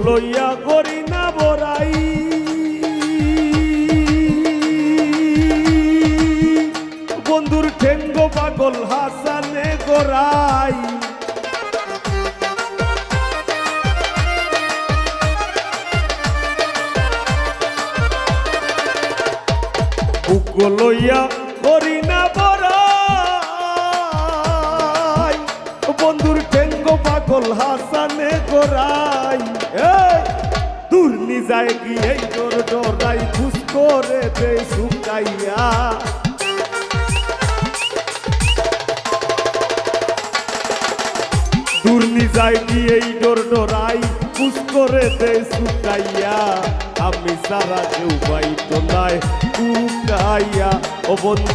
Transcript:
লইয়া করি না বড়াই, বন্ধুর ঠেঙ্গ পাগল হাসানে গোরাই। বুক লইয়া করি না বড়াই, বন্ধুর ঠেঙ্গ পাগল হাসানে গোরাই। দূর নিজায় গিয়ে তোর ডরাই খুশ করে দে শুকাইয়া, দূর নিজায় গিয়ে ডরাই খুশ করে দে শুকাইয়া। আমি সারা কেউ পাইতো নাই শুকাইয়া ও বন্ধু।